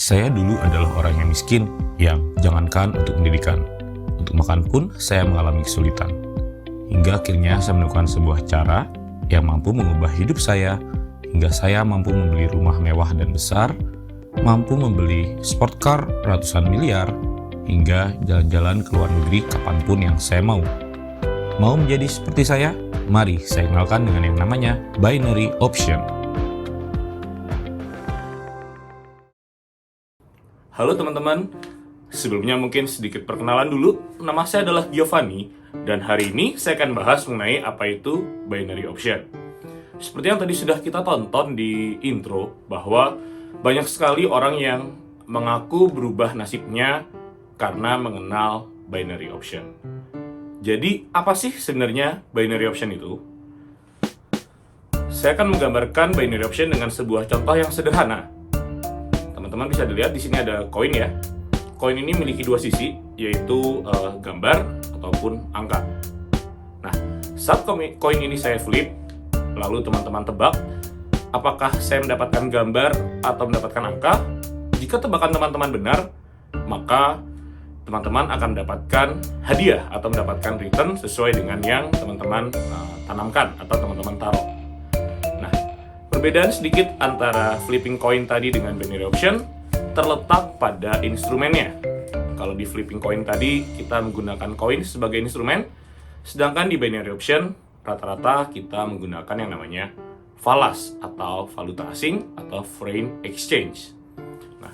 Saya dulu adalah orang yang miskin, yang jangankan untuk pendidikan. Untuk makan pun saya mengalami kesulitan. Hingga akhirnya saya menemukan sebuah cara yang mampu mengubah hidup saya, hingga saya mampu membeli rumah mewah dan besar, mampu membeli sport car ratusan miliar, hingga jalan-jalan ke luar negeri kapanpun yang saya mau. Mau menjadi seperti saya? Mari saya kenalkan dengan yang namanya binary option. Halo teman-teman, sebelumnya mungkin sedikit perkenalan dulu. Nama saya adalah Giovanni, dan hari ini saya akan bahas mengenai apa itu binary option. Seperti yang tadi sudah kita tonton di intro, bahwa banyak sekali orang yang mengaku berubah nasibnya karena mengenal binary option. Jadi, apa sih sebenarnya binary option itu? Saya akan menggambarkan binary option dengan sebuah contoh yang sederhana. Teman-teman bisa dilihat di sini ada koin ya. Koin ini memiliki dua sisi, yaitu gambar ataupun angka. Nah, saat koin ini saya flip, lalu teman-teman tebak, apakah saya mendapatkan gambar atau mendapatkan angka? Jika tebakan teman-teman benar, maka teman-teman akan mendapatkan hadiah atau mendapatkan return sesuai dengan yang teman-teman tanamkan atau teman-teman taruh. Perbedaan sedikit antara flipping coin tadi dengan binary option terletak pada instrumennya. Kalau di flipping coin tadi kita menggunakan koin sebagai instrumen, sedangkan di binary option rata-rata kita menggunakan yang namanya falas atau valuta asing atau foreign exchange. Nah,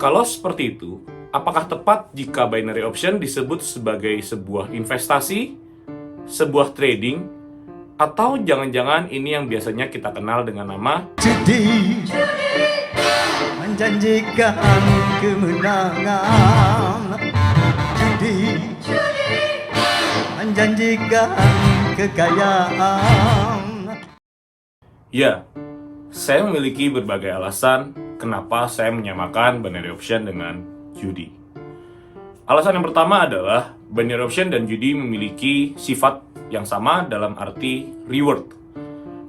kalau seperti itu, apakah tepat jika binary option disebut sebagai sebuah investasi, sebuah trading, atau jangan-jangan ini yang biasanya kita kenal dengan nama judi, menjanjikan kemenangan, judi, menjanjikan kekayaan. Ya, saya memiliki berbagai alasan kenapa saya menyamakan binary option dengan judi. Alasan yang pertama adalah binary option dan judi memiliki sifat yang sama dalam arti reward.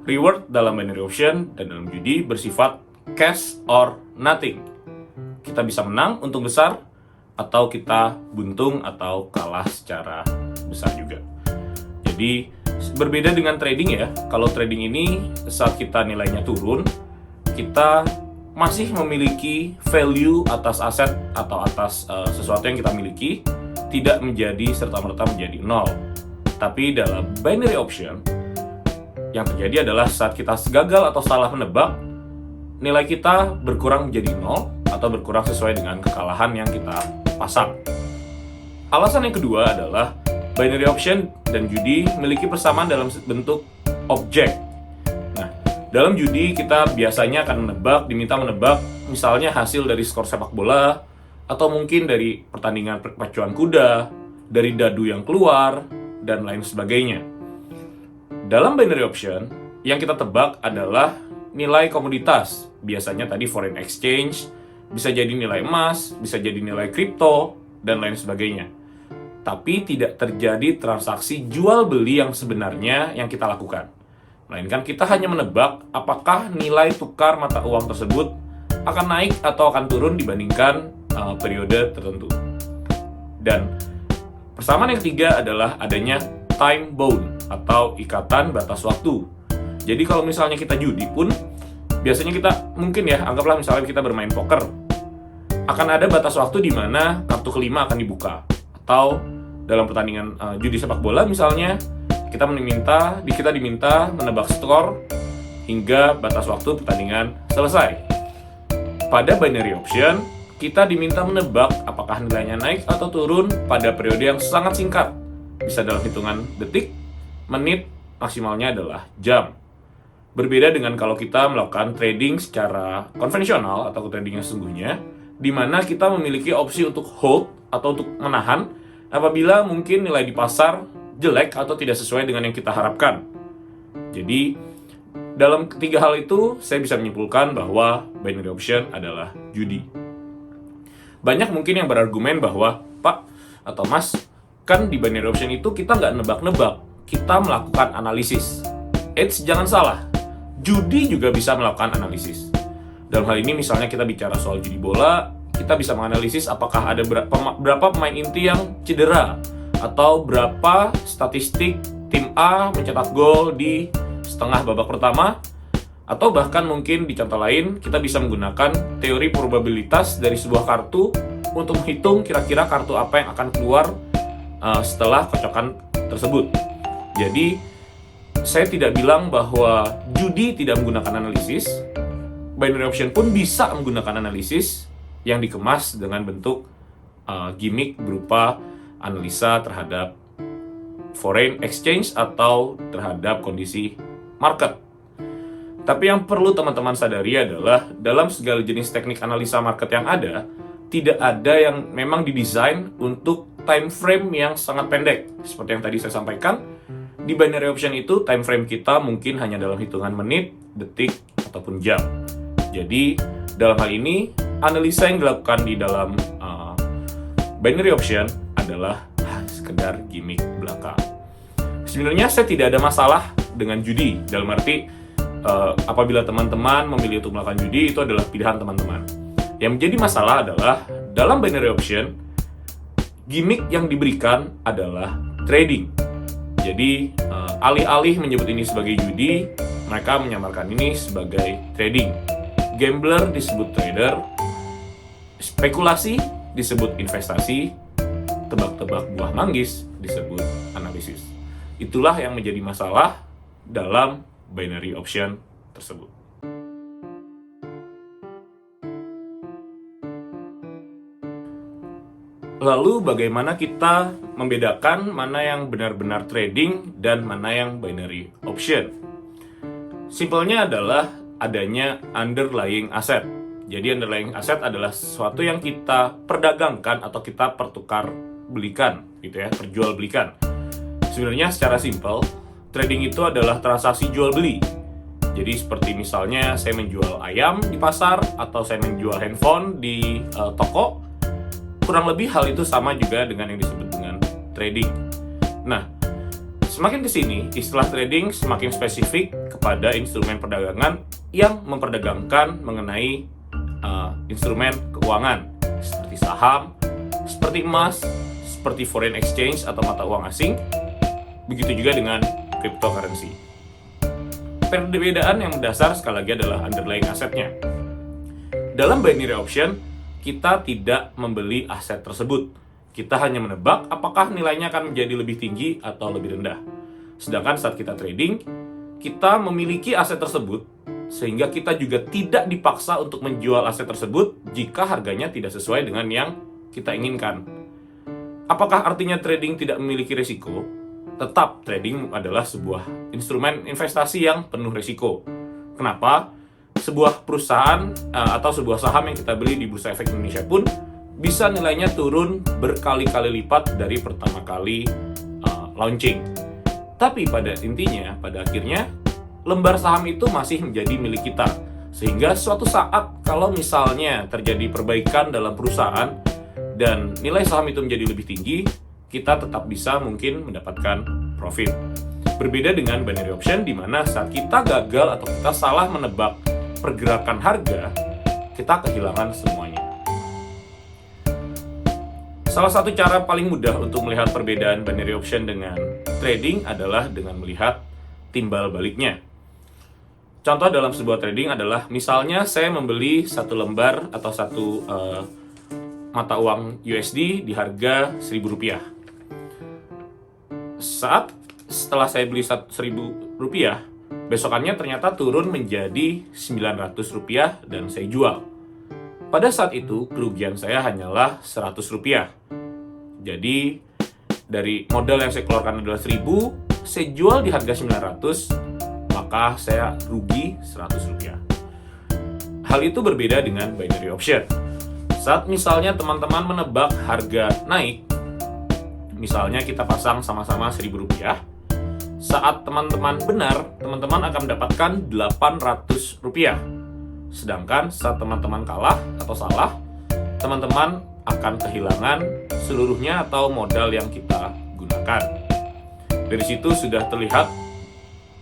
Reward dalam binary option dan dalam judi bersifat cash or nothing. Kita bisa menang untung besar, atau kita buntung atau kalah secara besar juga. Jadi berbeda dengan trading ya. Kalau trading ini saat kita nilainya turun, kita masih memiliki value atas aset atau atas sesuatu yang kita miliki, tidak menjadi serta-merta menjadi nol. Tapi dalam binary option, yang terjadi adalah saat kita gagal atau salah menebak, nilai kita berkurang menjadi nol atau berkurang sesuai dengan kekalahan yang kita pasang. Alasan yang kedua adalah binary option dan judi memiliki persamaan dalam bentuk objek. Nah, dalam judi kita biasanya akan diminta menebak misalnya hasil dari skor sepak bola, atau mungkin dari pertandingan perpacuan kuda, dari dadu yang keluar, dan lain sebagainya. Dalam binary option, yang kita tebak adalah nilai komoditas. Biasanya tadi foreign exchange, bisa jadi nilai emas, bisa jadi nilai kripto, dan lain sebagainya. Tapi tidak terjadi transaksi jual beli yang sebenarnya yang kita lakukan. Melainkan kita hanya menebak apakah nilai tukar mata uang tersebut akan naik atau akan turun dibandingkan periode tertentu. Dan persamaan yang ketiga adalah adanya time bound atau ikatan batas waktu. Jadi kalau misalnya kita judi pun, biasanya kita mungkin ya, anggaplah misalnya kita bermain poker, akan ada batas waktu di mana kartu kelima akan dibuka. Atau dalam pertandingan judi sepak bola misalnya, kita diminta menebak skor hingga batas waktu pertandingan selesai. Pada binary option, kita diminta menebak apakah nilainya naik atau turun pada periode yang sangat singkat. Bisa dalam hitungan detik, menit, maksimalnya adalah jam. Berbeda dengan kalau kita melakukan trading secara konvensional atau trading yang sesungguhnya, di mana kita memiliki opsi untuk hold atau untuk menahan apabila mungkin nilai di pasar jelek atau tidak sesuai dengan yang kita harapkan. Jadi, dalam ketiga hal itu, saya bisa menyimpulkan bahwa binary option adalah judi. Banyak mungkin yang berargumen bahwa, Pak atau Mas, kan di binary option itu kita nggak nebak-nebak, kita melakukan analisis. Jangan salah, judi juga bisa melakukan analisis. Dalam hal ini misalnya kita bicara soal judi bola, kita bisa menganalisis apakah ada berapa pemain inti yang cedera, atau berapa statistik tim A mencetak gol di setengah babak pertama, atau bahkan mungkin di contoh lain kita bisa menggunakan teori probabilitas dari sebuah kartu untuk menghitung kira-kira kartu apa yang akan keluar setelah kocokan tersebut. Jadi saya tidak bilang bahwa judi tidak menggunakan analisis. Binary option pun bisa menggunakan analisis yang dikemas dengan bentuk gimmick berupa analisa terhadap foreign exchange atau terhadap kondisi market. Tapi yang perlu teman-teman sadari adalah dalam segala jenis teknik analisa market yang ada, tidak ada yang memang didesain untuk time frame yang sangat pendek. Seperti yang tadi saya sampaikan, di binary option itu time frame kita mungkin hanya dalam hitungan menit, detik, ataupun jam. Jadi dalam hal ini analisa yang dilakukan di dalam binary option adalah sekedar gimmick belaka. Sebenarnya saya tidak ada masalah dengan judi, dalam arti apabila teman-teman memilih untuk melakukan judi, itu adalah pilihan teman-teman. Yang menjadi masalah adalah dalam binary option, gimmick yang diberikan adalah trading. Jadi alih-alih menyebut ini sebagai judi, mereka menyamarkan ini sebagai trading. Gambler disebut trader, spekulasi disebut investasi, tebak-tebak buah manggis disebut analisis. Itulah yang menjadi masalah dalam binary option tersebut. Lalu bagaimana kita membedakan mana yang benar-benar trading dan mana yang binary option? Simpelnya adalah adanya underlying asset. Jadi underlying asset adalah sesuatu yang kita perdagangkan atau kita pertukar belikan, gitu ya, perjual belikan. Sebenarnya secara simpel, trading itu adalah transaksi jual beli. Jadi seperti misalnya saya menjual ayam di pasar atau saya menjual handphone di toko. Kurang lebih hal itu sama juga dengan yang disebut dengan trading. Nah, semakin kesini, istilah trading semakin spesifik kepada instrumen perdagangan yang memperdagangkan mengenai instrumen keuangan seperti saham, seperti emas, seperti foreign exchange atau mata uang asing. Begitu juga dengan cryptocurrency. Perbedaan yang mendasar sekali lagi adalah underlying asetnya. Dalam binary option, kita tidak membeli aset tersebut. Kita hanya menebak apakah nilainya akan menjadi lebih tinggi atau lebih rendah. Sedangkan saat kita trading, kita memiliki aset tersebut, sehingga kita juga tidak dipaksa untuk menjual aset tersebut jika harganya tidak sesuai dengan yang kita inginkan. Apakah artinya trading tidak memiliki risiko? Tetap, trading adalah sebuah instrumen investasi yang penuh risiko. Kenapa? Sebuah perusahaan atau sebuah saham yang kita beli di Bursa Efek Indonesia pun bisa nilainya turun berkali-kali lipat dari pertama kali launching. Tapi pada intinya, pada akhirnya, lembar saham itu masih menjadi milik kita. Sehingga suatu saat kalau misalnya terjadi perbaikan dalam perusahaan dan nilai saham itu menjadi lebih tinggi, kita tetap bisa mungkin mendapatkan profit. Berbeda dengan binary option di mana saat kita gagal atau kita salah menebak pergerakan harga, kita kehilangan semuanya. Salah satu cara paling mudah untuk melihat perbedaan binary option dengan trading adalah dengan melihat timbal baliknya. Contoh dalam sebuah trading adalah misalnya saya membeli satu lembar atau satu mata uang USD di harga Rp1.000. Setelah saya beli Rp1.000, besokannya ternyata turun menjadi Rp900 dan saya jual. Pada saat itu kerugian saya hanyalah Rp100. Jadi dari modal yang saya keluarkan adalah Rp1.000, saya jual di harga Rp900, maka saya rugi Rp100. Hal itu berbeda dengan binary option. Saat misalnya teman-teman menebak harga naik, misalnya kita pasang sama-sama Rp1.000, saat teman-teman benar, teman-teman akan mendapatkan Rp800. Sedangkan saat teman-teman kalah atau salah, teman-teman akan kehilangan seluruhnya atau modal yang kita gunakan. Dari situ sudah terlihat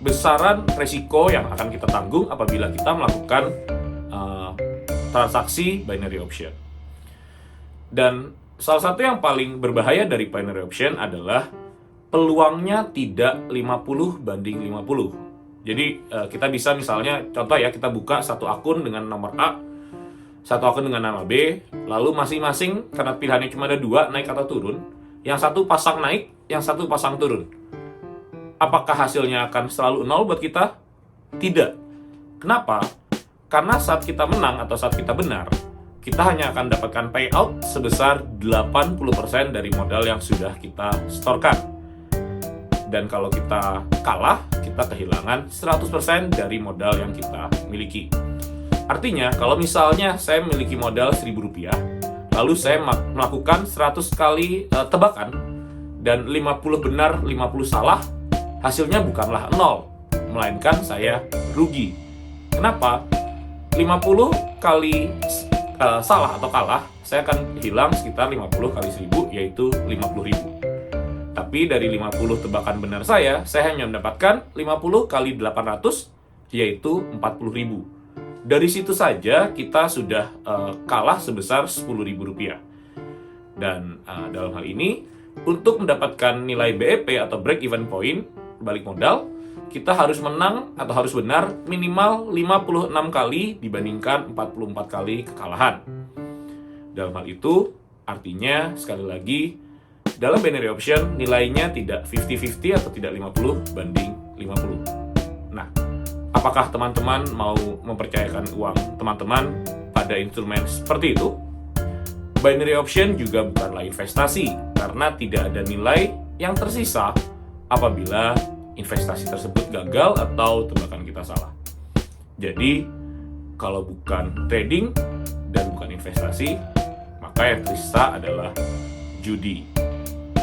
besaran resiko yang akan kita tanggung apabila kita melakukan transaksi binary option. Dan salah satu yang paling berbahaya dari binary option adalah peluangnya tidak 50/50. Jadi kita bisa misalnya, contoh ya, kita buka satu akun dengan nomor A, satu akun dengan nama B, lalu masing-masing karena pilihannya cuma ada 2, naik atau turun, yang satu pasang naik, yang satu pasang turun. Apakah hasilnya akan selalu 0 buat kita? Tidak. Kenapa? Karena saat kita menang atau saat kita benar, kita hanya akan dapatkan payout sebesar 80% dari modal yang sudah kita setorkan. Dan kalau kita kalah, kita kehilangan 100% dari modal yang kita miliki. Artinya, kalau misalnya saya memiliki modal Rp1.000, lalu saya melakukan 100 kali tebakan, dan 50 benar, 50 salah, hasilnya bukanlah 0, melainkan saya rugi. Kenapa? 50 kali salah atau kalah, saya akan hilang sekitar 50 kali 1000, yaitu 50.000. Tapi dari 50 tebakan benar saya hanya mendapatkan 50 kali 800, yaitu 40.000. Dari situ saja kita sudah kalah sebesar Rp10.000. Dan dalam hal ini, untuk mendapatkan nilai BEP atau break even point, balik modal, kita harus menang atau harus benar minimal 56 kali dibandingkan 44 kali kekalahan. Dalam hal itu, artinya sekali lagi, dalam binary option nilainya tidak 50-50 atau tidak 50/50. Nah, apakah teman-teman mau mempercayakan uang teman-teman pada instrumen seperti itu? Binary option juga bukanlah investasi karena tidak ada nilai yang tersisa apabila investasi tersebut gagal atau tebakan kita salah. Jadi, kalau bukan trading dan bukan investasi, maka yang tersisa adalah judi.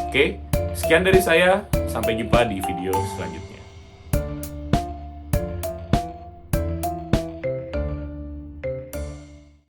Oke, sekian dari saya. Sampai jumpa di video selanjutnya.